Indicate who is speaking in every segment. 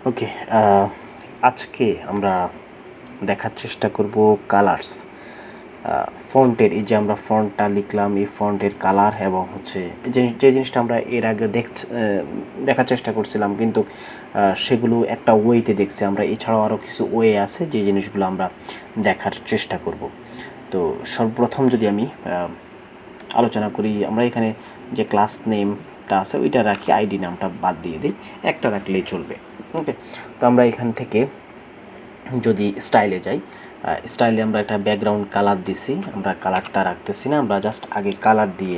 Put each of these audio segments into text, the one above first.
Speaker 1: ওকে, আজকে আমরা দেখার চেষ্টা করব কালার্স ফন্টের। এই যে আমরা ফন্টটা লিখলাম, এই ফন্টের কালার এবং হচ্ছে যে জিনিসটা আমরা এর আগে দেখার চেষ্টা করছিলাম, কিন্তু সেগুলো একটা ওয়েতে দেখছি আমরা। এছাড়াও আরও কিছু ওয়ে আছে যে জিনিসগুলো আমরা দেখার চেষ্টা করব। তো সর্বপ্রথম যদি আমি আলোচনা করি, আমরা এখানে যে ক্লাস নেমটা আছে ওইটা রাখি, আইডি নামটা বাদ দিয়ে দিই, একটা রাখলেই চলবে। ওকে, তো আমরা এখান থেকে যদি স্টাইলে যাই, স্টাইলে আমরা একটা ব্যাকগ্রাউন্ড কালার দিছি, আমরা কালারটা রাখতেছি না, আমরা জাস্ট আগে কালার দিয়ে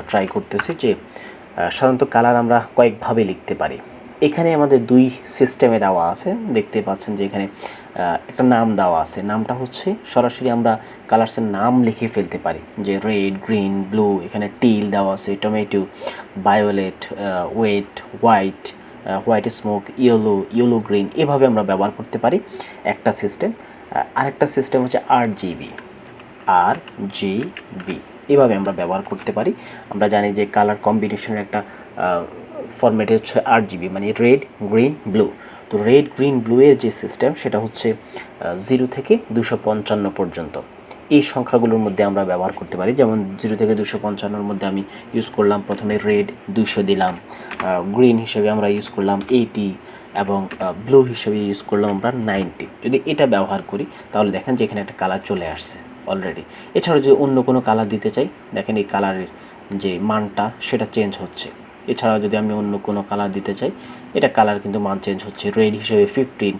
Speaker 1: ট্রাই করতেছি যে সাধারণত কালার আমরা কয়েকভাবে লিখতে পারি। এখানে আমাদের দুই সিস্টেমে দেওয়া আছে, দেখতে পাচ্ছেন যে এখানে একটা নাম দেওয়া আছে। নামটা হচ্ছে সরাসরি আমরা কালার্সের নাম লিখে ফেলতে পারি, যে রেড, গ্রিন, ব্লু, এখানে টিল দেওয়া আছে, tomato, violet, wheat, white, white smoke, yellow green, এভাবে আমরা ব্যবহার করতে পারি একটা সিস্টেম। আরেকটা সিস্টেম হচ্ছে RGB, এভাবে আমরা ব্যবহার করতে পারি। আমরা জানি যে কালার কম্বিনেশনের একটা ফরম্যাট হচ্ছে RGB, মানে রেড, গ্রিন, ব্লু। তো রেড, গ্রিন, ব্লু এর যে সিস্টেম সেটা হচ্ছে 0 থেকে 255 পর্যন্ত। এই সংখ্যাগুলোর মধ্যে আমরা ব্যবহার করতে পারি। যেমন 0 থেকে 255-র মধ্যে আমি ইউজ করলাম প্রথমে রেড 200 দিলাম, গ্রিন হিসেবে আমরা ইউজ করলাম 80, এবং ব্লু হিসেবে ইউজ করলাম আমরা 90। যদি এটা ব্যবহার করি তাহলে দেখেন যে এখানে একটা কালার চলে আসছে অলরেডি। এছাড়াও যদি অন্য কোনো কালার দিতে চাই, দেখেন এই কালারের যে মানটা সেটা চেঞ্জ হচ্ছে। এছাড়াও যদি আমি অন্য কোনো কালার দিতে চাই, এটা কালার কিন্তু মান চেঞ্জ হচ্ছে। রেড হিসেবে 15,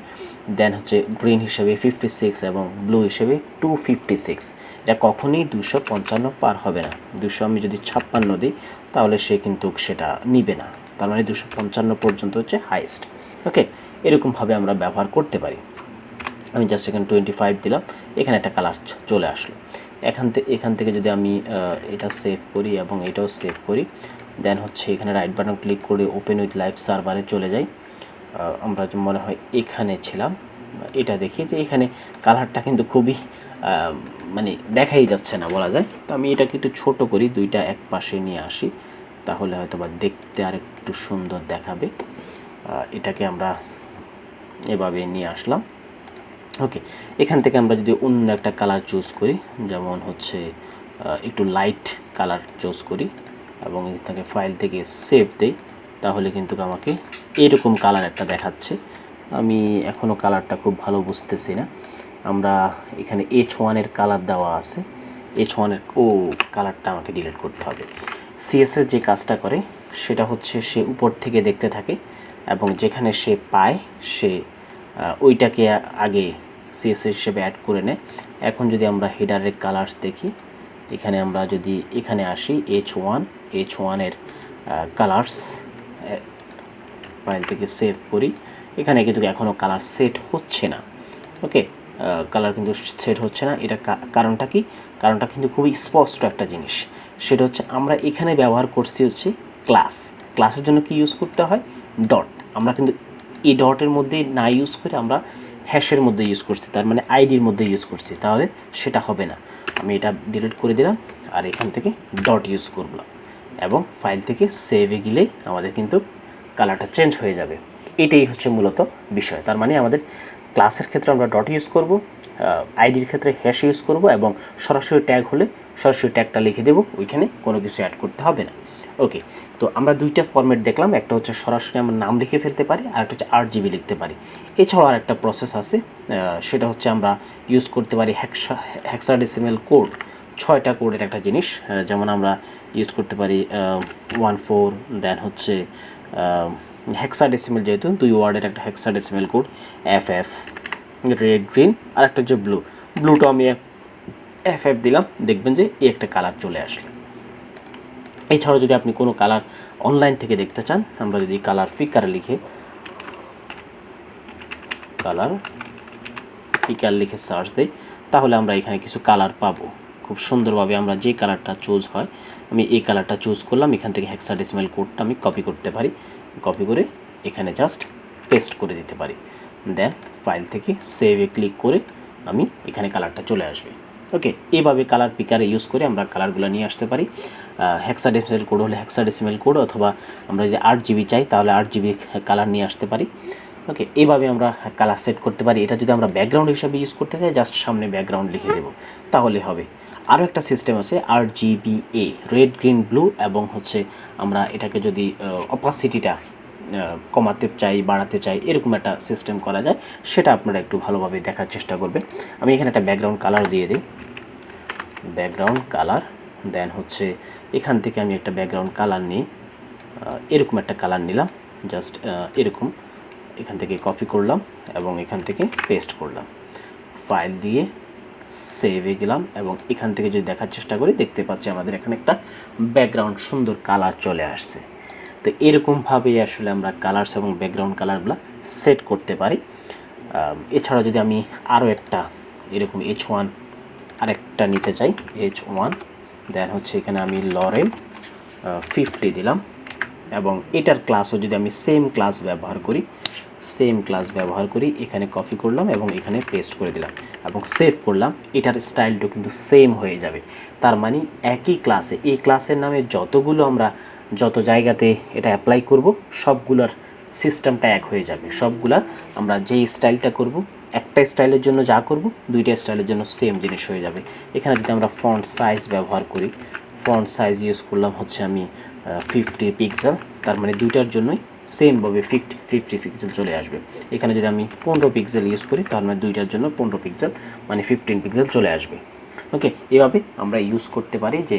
Speaker 1: দেন হচ্ছে গ্রিন হিসেবে 56 এবং ব্লু হিসেবে 256। এটা কখনই 255 পার হবে না। 200 আমি যদি 56 দিই তাহলে সে কিন্তু সেটা নিবে না, তার মানে 255 পর্যন্ত হচ্ছে হাইয়েস্ট। ওকে, এরকমভাবে আমরা ব্যবহার করতে পারি। আমি জাস্ট এখানে 25 দিলাম, এখানে একটা কালার চলে আসলো। এখান থেকে যদি আমি এটা সেভ করি এবং এটাও সেভ করি, দেন হচ্ছে এখানে রাইট বাটন ক্লিক করে ওপেন উইথ লাইভ সার্ভারে চলে যাই। আমরা মনে হয় এখানে ছিলাম, এটা দেখি যে এখানে কালারটা কিন্তু খুবই মানে দেখাই যাচ্ছে না বলা যায়। তো আমি এটাকে একটু ছোট করি, দুইটা এক পাশে নিয়ে আসি, তাহলে হয়তো বা দেখতে আর একটু সুন্দর দেখাবে। এটাকে আমরা এভাবে নিয়ে আসলাম। ওকে, এখান থেকে আমরা যদি অন্য একটা কালার চুজ করি, যেমন হচ্ছে একটু লাইট কালার চুজ করি এবং এখানে ফাইল থেকে সেভ দেই, তাহলে কিন্তু আমাকে এরকম কালার একটা দেখাচ্ছে। আমি এখনও কালারটা খুব ভালো বুঝতেছি না। আমরা এখানে H1-এর কালার দেওয়া আছে, H1-এর কালারটা আমাকে ডিলিট করতে হবে। CSS যে কাজটা করে সেটা হচ্ছে সে উপর থেকে দেখতে থাকে এবং যেখানে সে পায় সে ওইটাকে আগে CSS হিসেবে অ্যাড করে নেয়। এখন যদি আমরা হেডারের কালার্স দেখি, এখানে আমরা যদি এখানে আসি H1-এর কালার্স ফাইল থেকে সেভ করি, এখানে কিন্তু এখনও কালার সেট হচ্ছে না। ওকে, কালার কিন্তু সেট হচ্ছে না। এটা কারণটা কি? কারণটা কিন্তু খুবই স্পষ্ট একটা জিনিস, সেটা হচ্ছে আমরা এখানে ব্যবহার করছি হচ্ছে ক্লাসের জন্য কি ইউজ করতে হয়? ডট। আমরা কিন্তু এই ডটের মধ্যে না ইউজ করে আমরা হ্যাশের মধ্যে ইউজ করছি, তার মানে আইডির মধ্যে ইউজ করছি, তাহলে সেটা হবে না। আমি এটা ডিলিট করে দিলাম আর এখান থেকে ডট ইউজ করলাম এবং ফাইল থেকে সেভে গেলেই আমাদের কিন্তু কালারটা চেঞ্জ হয়ে যাবে। এটাই হচ্ছে মূলত বিষয়। তার মানে আমাদের ক্লাসের ক্ষেত্রে আমরা ডট ইউজ করব, আইডির ক্ষেত্রে হ্যাশ ইউজ করব এবং সরাসরি ট্যাগ হলে সরাসরি ট্যাগটা লিখে দেবো, ওইখানে কোনো কিছু অ্যাড করতে হবে না। ওকে, তো আমরা দুইটা ফরম্যাট দেখলাম, একটা হচ্ছে সরাসরি আমরা নাম লিখে ফেলতে পারি, আর একটা হচ্ছে RGB লিখতে পারি। এছাড়াও আর একটা প্রসেস আছে, সেটা হচ্ছে আমরা ইউজ করতে পারি হেক্সাডেসিমাল কোড। 6টা কোডের একটা জিনিস, যেমন আমরা ইউজ করতে পারি 14, দেন হচ্ছে হেক্সাডেসিমাল, যেহেতু 2 ওয়ার্ডের একটা hexadecimal code, FF, red, green, আর একটা হচ্ছে ব্লুটা আমি FF দিলাম, দেখবেন যে এই একটা কালার চলে আসলো। এছাড়াও যদি আপনি কোনো কালার অনলাইন থেকে দেখতে চান, আমরা যদি কালার পিকার লিখে সার্চ দিই, তাহলে আমরা এখানে কিছু কালার পাবো। খুব সুন্দরভাবে আমরা যে কালারটা চুজ হয়, আমি এই কালারটা চুজ করলাম, এখান থেকে হেক্সাডেসিমাল কোডটা আমি কপি করতে পারি, কপি করে এখানে জাস্ট পেস্ট করে দিতে পারি, দেন ফাইল থেকে সেভে ক্লিক করে আমি এখানে কালারটা চলে আসবে। ওকে, এইভাবে কালার পিকারে ইউজ করে আমরা কালারগুলো নিয়ে আসতে পারি। হেক্সাডেসিমাল কোড হলে হেক্সাডেসিমাল কোড, অথবা আমরা যদি 8GB চাই তাহলে 8GB কালার নিয়ে আসতে পারি। ওকে, এইভাবে আমরা কালার সেট করতে পারি। এটা যদি আমরা ব্যাকগ্রাউন্ড হিসাবে ইউজ করতে চাই, জাস্ট সামনে ব্যাকগ্রাউন্ড লিখে দেব, তাহলে হবে। আরও একটা সিস্টেম আছে RGBA, রেড গ্রিন ব্লু, এবং হচ্ছে আমরা এটাকে যদি অপাসিটিটা কমাতে চাই, বাড়াতে চাই, এরকম একটা সিস্টেম করা যায়, সেটা আপনারা একটু ভালোভাবে দেখার চেষ্টা করবেন। আমি এখানে একটা ব্যাকগ্রাউন্ড কালার দিয়ে দিই, ব্যাকগ্রাউন্ড কালার। দেন হচ্ছে এখান থেকে আমি একটা ব্যাকগ্রাউন্ড কালার নিই, এরকম একটা কালার নিলাম, জাস্ট এরকম। এখান থেকে কপি করলাম এবং এখান থেকে পেস্ট করলাম, ফাইল দিয়ে সেভে গেলাম, এবং এখান থেকে যদি দেখার চেষ্টা করি, দেখতে পাচ্ছি আমাদের এখানে একটা ব্যাকগ্রাউন্ড সুন্দর কালার চলে আসছে। তো এরকমভাবেই আসলে আমরা কালার্স এবং ব্যাকগ্রাউন্ড কালারগুলো সেট করতে পারি। এছাড়া যদি আমি আরও একটা এরকম H1 আরেকটা নিতে চাই, H1, দেন হচ্ছে এখানে আমি লরেল 50 দিলাম, এবং এটার ক্লাসও যদি আমি সেম ক্লাস ব্যবহার করি, এখানে কপি করলাম এবং এখানে পেস্ট করে দিলাম এবং সেভ করলাম, এটার স্টাইলটা কিন্তু সেম হয়ে যাবে। তার মানে একই ক্লাসে, এই ক্লাসের নামে যত জায়গাতে এটা অ্যাপ্লাই করব, সবগুলোর সিস্টেমটা এক হয়ে যাবে। সবগুলার আমরা যেই স্টাইলটা করব, একটা স্টাইলের জন্য যা করব, দুইটা স্টাইলের জন্য সেম জিনিস হয়ে যাবে। এখানে যদি আমরা ফন্ট সাইজ ব্যবহার করি, ফন্ট সাইজ ইউজ করলাম হচ্ছে আমি 50 পিক্সেল, তার মানে দুইটার জন্যই সেমভাবে 50 পিক্সেল চলে আসবে। এখানে যদি আমি 15 পিক্সেল ইউজ করি, তার মানে দুইটার জন্য 15 পিক্সেল, মানে 15 পিক্সেল চলে আসবে। ওকে, এভাবে আমরা ইউজ করতে পারি যে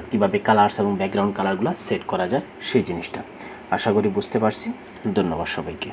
Speaker 1: কীভাবে কালার্স এবং ব্যাকগ্রাউন্ড কালারগুলো সেট করা যায় সেই জিনিসটা। আশা করি বুঝতে পারছি। ধন্যবাদ সবাইকে।